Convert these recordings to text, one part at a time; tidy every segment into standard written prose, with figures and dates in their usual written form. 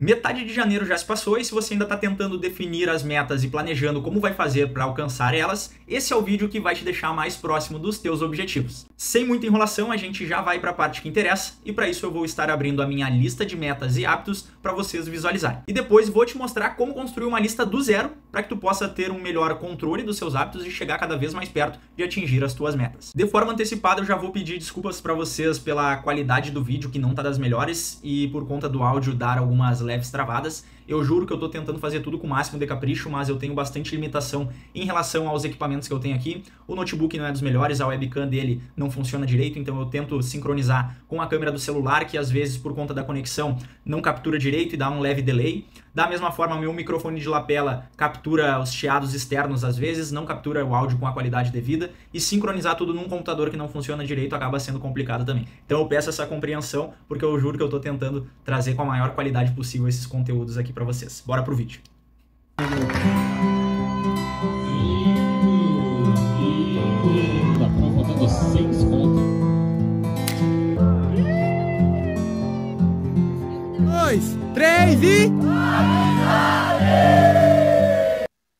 Metade de janeiro já se passou e se você ainda está tentando definir as metas e planejando como vai fazer para alcançar elas, esse é o vídeo que vai te deixar mais próximo dos teus objetivos. Sem muita enrolação, a gente já vai para a parte que interessa e para isso eu vou estar abrindo a minha lista de metas e hábitos para vocês visualizarem. E depois vou te mostrar como construir uma lista do zero para que tu possa ter um melhor controle dos seus hábitos e chegar cada vez mais perto de atingir as tuas metas. De forma antecipada, eu já vou pedir desculpas para vocês pela qualidade do vídeo que não tá das melhores e por conta do áudio dar algumas leves travadas. Eu juro que eu tô tentando fazer tudo com o máximo de capricho, mas eu tenho bastante limitação em relação aos equipamentos que eu tenho aqui. O notebook não é dos melhores, a webcam dele não funciona direito, então eu tento sincronizar com a câmera do celular, que às vezes por conta da conexão não captura direito e dá um leve delay. Da mesma forma, meu microfone de lapela captura os chiados externos às vezes, não captura o áudio com a qualidade devida, e sincronizar tudo num computador que não funciona direito acaba sendo complicado também. Então eu peço essa compreensão, porque eu juro que eu tô tentando trazer com a maior qualidade possível esses conteúdos aqui para vocês. Bora pro vídeo. Da prova dando 6 pontos. 2, 3 e...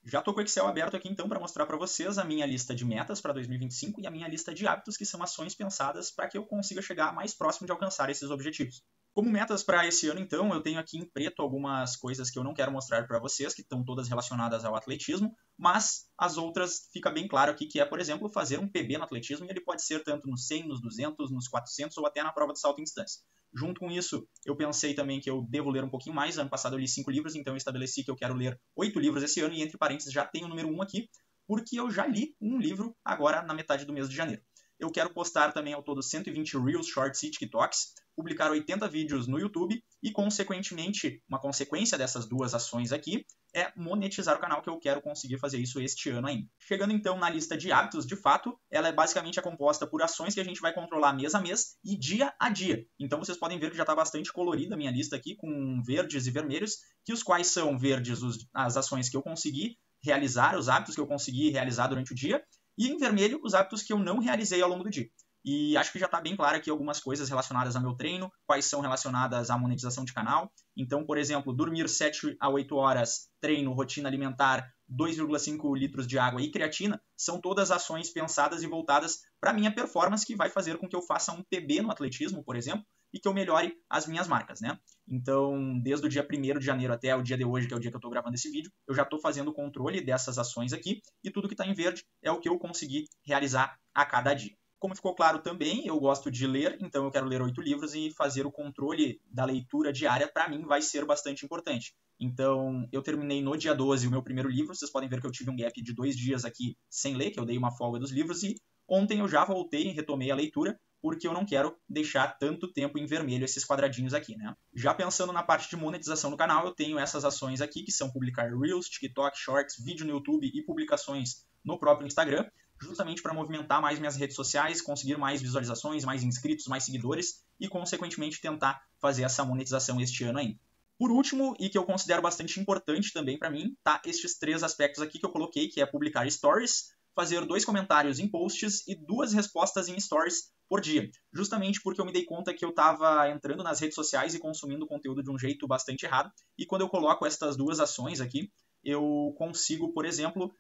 Já tô com o Excel aberto aqui então para mostrar para vocês a minha lista de metas para 2025 e a minha lista de hábitos, que são ações pensadas para que eu consiga chegar mais próximo de alcançar esses objetivos. Como metas para esse ano, então, eu tenho aqui em preto algumas coisas que eu não quero mostrar para vocês, que estão todas relacionadas ao atletismo, mas as outras fica bem claro aqui, que é, por exemplo, fazer um PB no atletismo, e ele pode ser tanto nos 100, nos 200, nos 400 ou até na prova de salto em distância. Junto com isso, eu pensei também que eu devo ler um pouquinho mais. Ano passado eu li 5 livros, então eu estabeleci que eu quero ler 8 livros esse ano, e entre parênteses já tenho o número 1 aqui, porque eu já li um livro agora na metade do mês de janeiro. Eu quero postar também ao todo 120 Reels, Shorts e TikToks, publicar 80 vídeos no YouTube e, consequentemente, uma consequência dessas duas ações aqui é monetizar o canal, que eu quero conseguir fazer isso este ano ainda. Chegando então na lista de hábitos, de fato, ela é basicamente composta por ações que a gente vai controlar mês a mês e dia a dia. Então vocês podem ver que já está bastante colorida a minha lista aqui, com verdes e vermelhos, que os quais são verdes as ações que eu consegui realizar, os hábitos que eu consegui realizar durante o dia, e em vermelho os hábitos que eu não realizei ao longo do dia. E acho que já está bem claro aqui algumas coisas relacionadas ao meu treino, quais são relacionadas à monetização de canal. Então, por exemplo, dormir 7 a 8 horas, treino, rotina alimentar, 2,5 litros de água e creatina, são todas ações pensadas e voltadas para a minha performance, que vai fazer com que eu faça um PB no atletismo, por exemplo, e que eu melhore as minhas marcas, né? Então, desde o dia 1º de janeiro até o dia de hoje, que é o dia que eu estou gravando esse vídeo, eu já estou fazendo o controle dessas ações aqui, e tudo que está em verde é o que eu consegui realizar a cada dia. Como ficou claro também, eu gosto de ler, então eu quero ler 8 livros, e fazer o controle da leitura diária, para mim, vai ser bastante importante. Então, eu terminei no dia 12 o meu primeiro livro. Vocês podem ver que eu tive um gap de 2 dias aqui sem ler, que eu dei uma folga dos livros, e ontem eu já voltei e retomei a leitura, porque eu não quero deixar tanto tempo em vermelho esses quadradinhos aqui, né? Já pensando na parte de monetização do canal, eu tenho essas ações aqui, que são publicar Reels, TikTok, Shorts, vídeo no YouTube e publicações no próprio Instagram, justamente para movimentar mais minhas redes sociais, conseguir mais visualizações, mais inscritos, mais seguidores e, consequentemente, tentar fazer essa monetização este ano ainda. Por último, e que eu considero bastante importante também para mim, tá estes 3 aspectos aqui que eu coloquei, que é publicar stories, fazer 2 comentários em posts e 2 respostas em stories por dia. Justamente porque eu me dei conta que eu estava entrando nas redes sociais e consumindo conteúdo de um jeito bastante errado, e quando eu coloco estas 2 ações aqui, eu consigo, por exemplo,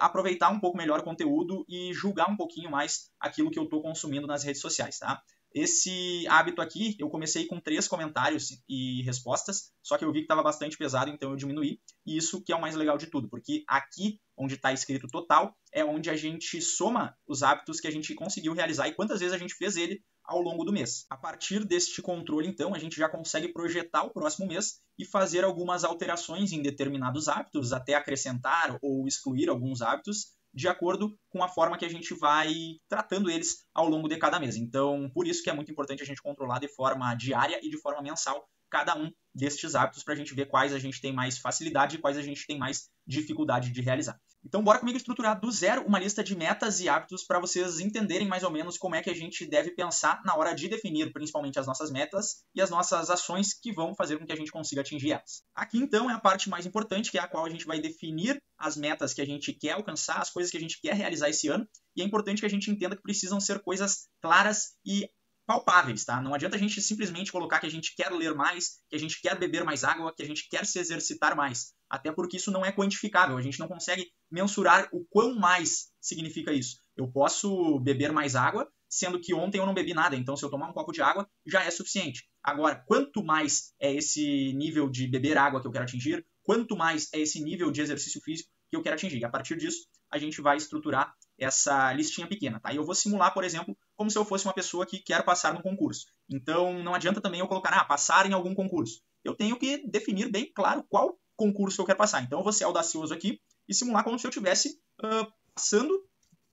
aproveitar um pouco melhor o conteúdo e julgar um pouquinho mais aquilo que eu estou consumindo nas redes sociais, tá? Esse hábito aqui, eu comecei com 3 comentários e respostas, só que eu vi que estava bastante pesado, então eu diminuí. E isso que é o mais legal de tudo, porque aqui, onde está escrito total, é onde a gente soma os hábitos que a gente conseguiu realizar e quantas vezes a gente fez ele ao longo do mês. A partir deste controle, então, a gente já consegue projetar o próximo mês e fazer algumas alterações em determinados hábitos, até acrescentar ou excluir alguns hábitos, de acordo com a forma que a gente vai tratando eles ao longo de cada mês. Então, por isso que é muito importante a gente controlar de forma diária e de forma mensal cada um destes hábitos, para a gente ver quais a gente tem mais facilidade e quais a gente tem mais dificuldade de realizar. Então, bora comigo estruturar do zero uma lista de metas e hábitos para vocês entenderem mais ou menos como é que a gente deve pensar na hora de definir principalmente as nossas metas e as nossas ações que vão fazer com que a gente consiga atingir elas. Aqui, então, é a parte mais importante, que é a qual a gente vai definir as metas que a gente quer alcançar, as coisas que a gente quer realizar esse ano, e é importante que a gente entenda que precisam ser coisas claras e palpáveis, tá? Não adianta a gente simplesmente colocar que a gente quer ler mais, que a gente quer beber mais água, que a gente quer se exercitar mais. Até porque isso não é quantificável, a gente não consegue mensurar o quão mais significa isso. Eu posso beber mais água, sendo que ontem eu não bebi nada, então se eu tomar um copo de água, já é suficiente. Agora, quanto mais é esse nível de beber água que eu quero atingir, quanto mais é esse nível de exercício físico que eu quero atingir. E a partir disso, a gente vai estruturar essa listinha pequena, tá? E eu vou simular, por exemplo, como se eu fosse uma pessoa que quer passar no concurso. Então, não adianta também eu colocar, passar em algum concurso. Eu tenho que definir bem claro qual concurso eu quero passar. Então, eu vou ser audacioso aqui e simular como se eu estivesse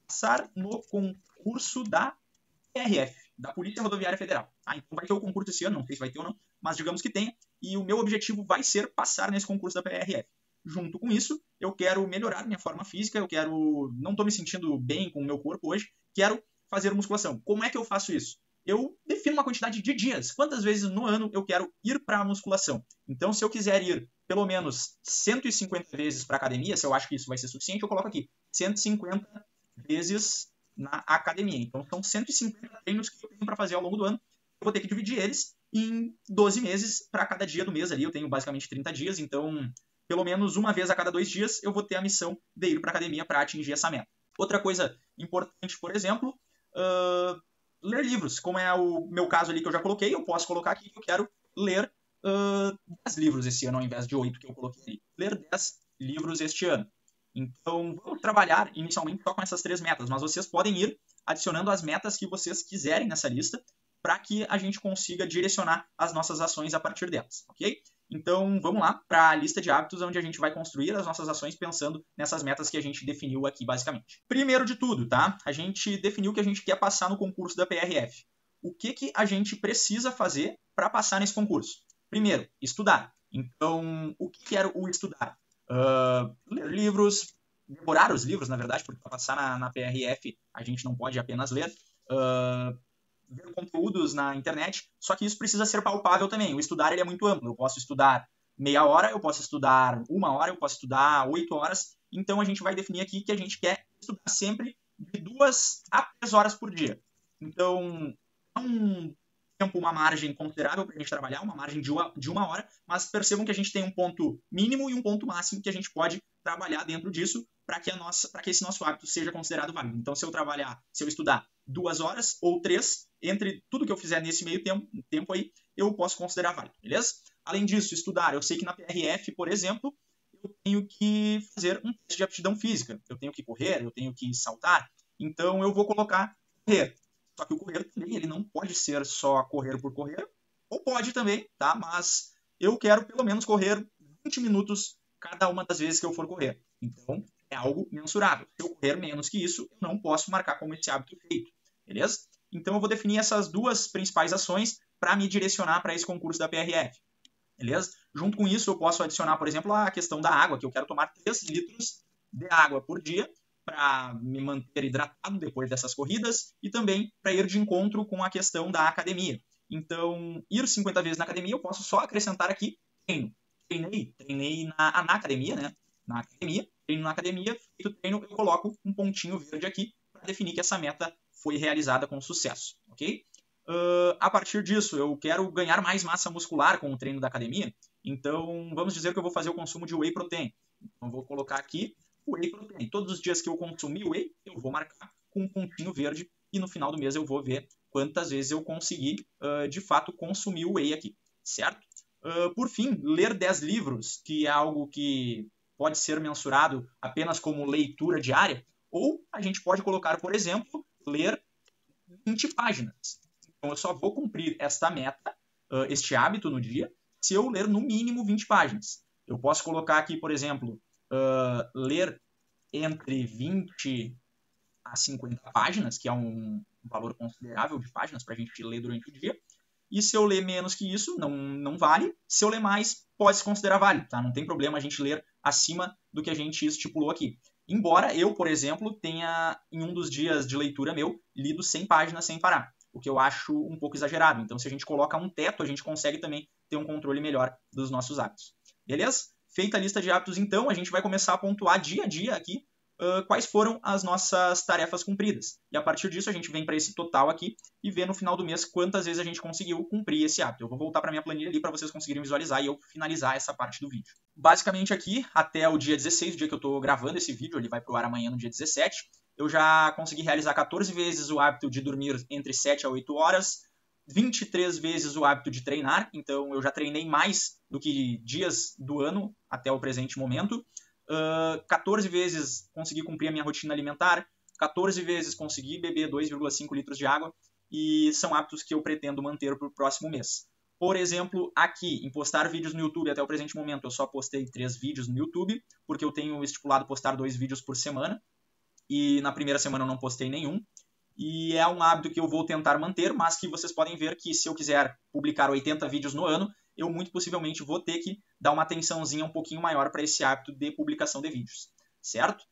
passar no concurso da PRF, da Polícia Rodoviária Federal. Então vai ter o concurso esse ano, não sei se vai ter ou não, mas digamos que tenha, e o meu objetivo vai ser passar nesse concurso da PRF. Junto com isso, eu quero melhorar minha forma física, não estou me sentindo bem com o meu corpo hoje, quero fazer musculação. Como é que eu faço isso? Eu defino uma quantidade de dias. Quantas vezes no ano eu quero ir para a musculação? Então, se eu quiser ir pelo menos 150 vezes para a academia, se eu acho que isso vai ser suficiente, eu coloco aqui 150 vezes na academia. Então, são 150 treinos que eu tenho para fazer ao longo do ano. Eu vou ter que dividir eles em 12 meses para cada dia do mês ali. Eu tenho basicamente 30 dias, então pelo menos uma vez a cada 2 dias eu vou ter a missão de ir para a academia para atingir essa meta. Outra coisa importante, por exemplo, ler livros. Como é o meu caso ali que eu já coloquei, eu posso colocar aqui que eu quero ler 10 livros esse ano ao invés de 8 que eu coloquei ali. Ler 10 livros este ano. Então, vamos trabalhar inicialmente só com essas 3 metas, mas vocês podem ir adicionando as metas que vocês quiserem nessa lista para que a gente consiga direcionar as nossas ações a partir delas, ok? Então, vamos lá para a lista de hábitos, onde a gente vai construir as nossas ações pensando nessas metas que a gente definiu aqui, basicamente. Primeiro de tudo, tá? A gente definiu que a gente quer passar no concurso da PRF. O que a gente precisa fazer para passar nesse concurso? Primeiro, estudar. Então, o que era o estudar? Ler livros, devorar os livros, na verdade, porque para passar na PRF a gente não pode apenas ler. Ver conteúdos na internet, só que isso precisa ser palpável também. O estudar ele é muito amplo. Eu posso estudar meia hora, eu posso estudar 1 hora, eu posso estudar 8 horas. Então a gente vai definir aqui que a gente quer estudar sempre de 2 a 3 horas por dia. Então, é um tempo, uma margem considerável para a gente trabalhar, uma margem de 1 hora, mas percebam que a gente tem um ponto mínimo e um ponto máximo que a gente pode trabalhar dentro disso para que esse nosso hábito seja considerado válido. Então, se eu estudar 2 horas ou 3, entre tudo que eu fizer nesse meio tempo aí, eu posso considerar válido, beleza? Além disso, estudar, eu sei que na PRF, por exemplo, eu tenho que fazer um teste de aptidão física. Eu tenho que correr, eu tenho que saltar, então eu vou colocar correr. Só que o correr também, ele não pode ser só correr por correr, ou pode também, tá? Mas eu quero pelo menos correr 20 minutos cada uma das vezes que eu for correr. Então, é algo mensurável. Se eu correr menos que isso, eu não posso marcar como esse hábito feito, beleza? Então, eu vou definir essas 2 principais ações para me direcionar para esse concurso da PRF, beleza? Junto com isso, eu posso adicionar, por exemplo, a questão da água, que eu quero tomar 3 litros de água por dia para me manter hidratado depois dessas corridas e também para ir de encontro com a questão da academia. Então, ir 50 vezes na academia, eu posso só acrescentar aqui treino. Treinei na academia, né? Treino na academia, feito treino, eu coloco um pontinho verde aqui para definir que essa meta foi realizada com sucesso, ok? A partir disso, eu quero ganhar mais massa muscular com o treino da academia, então vamos dizer que eu vou fazer o consumo de whey protein. Então, vou colocar aqui o whey protein. Todos os dias que eu consumir whey, eu vou marcar com um pontinho verde e no final do mês eu vou ver quantas vezes eu consegui, de fato, consumir o whey aqui, certo? Por fim, ler 10 livros, que é algo que pode ser mensurado apenas como leitura diária, ou a gente pode colocar, por exemplo, ler 20 páginas. Então, eu só vou cumprir esta meta, este hábito no dia, se eu ler no mínimo 20 páginas. Eu posso colocar aqui, por exemplo, ler entre 20 a 50 páginas, que é um valor considerável de páginas para a gente ler durante o dia. E se eu ler menos que isso, não vale. Se eu ler mais, pode se considerar válido, tá? Não tem problema a gente ler acima do que a gente estipulou aqui. Embora eu, por exemplo, tenha, em um dos dias de leitura meu, lido 100 páginas sem parar, o que eu acho um pouco exagerado. Então, se a gente coloca um teto, a gente consegue também ter um controle melhor dos nossos hábitos. Beleza? Feita a lista de hábitos, então, a gente vai começar a pontuar dia a dia aqui quais foram as nossas tarefas cumpridas. E a partir disso a gente vem para esse total aqui e vê no final do mês quantas vezes a gente conseguiu cumprir esse hábito. Eu vou voltar para minha planilha ali para vocês conseguirem visualizar e eu finalizar essa parte do vídeo. Basicamente aqui, até o dia 16, o dia que eu estou gravando esse vídeo, ele vai pro ar amanhã no dia 17, eu já consegui realizar 14 vezes o hábito de dormir entre 7 a 8 horas, 23 vezes o hábito de treinar, então eu já treinei mais do que dias do ano até o presente momento. 14 vezes consegui cumprir a minha rotina alimentar, 14 vezes consegui beber 2,5 litros de água, e são hábitos que eu pretendo manter para o próximo mês. Por exemplo, aqui, em postar vídeos no YouTube, até o presente momento eu só postei 3 vídeos no YouTube, porque eu tenho estipulado postar 2 vídeos por semana, e na primeira semana eu não postei nenhum. E é um hábito que eu vou tentar manter, mas que vocês podem ver que se eu quiser publicar 80 vídeos no ano, eu muito possivelmente vou ter que dar uma atençãozinha um pouquinho maior para esse hábito de publicação de vídeos, certo?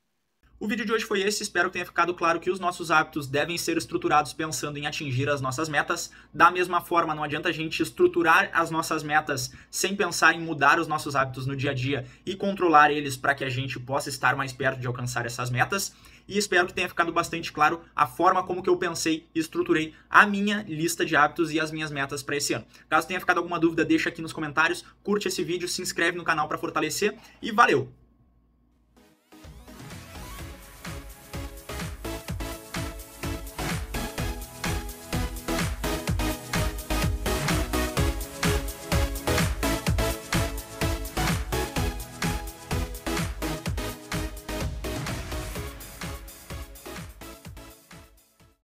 O vídeo de hoje foi esse, espero que tenha ficado claro que os nossos hábitos devem ser estruturados pensando em atingir as nossas metas. Da mesma forma, não adianta a gente estruturar as nossas metas sem pensar em mudar os nossos hábitos no dia a dia e controlar eles para que a gente possa estar mais perto de alcançar essas metas. E espero que tenha ficado bastante claro a forma como que eu pensei e estruturei a minha lista de hábitos e as minhas metas para esse ano. Caso tenha ficado alguma dúvida, deixa aqui nos comentários, curte esse vídeo, se inscreve no canal para fortalecer e valeu!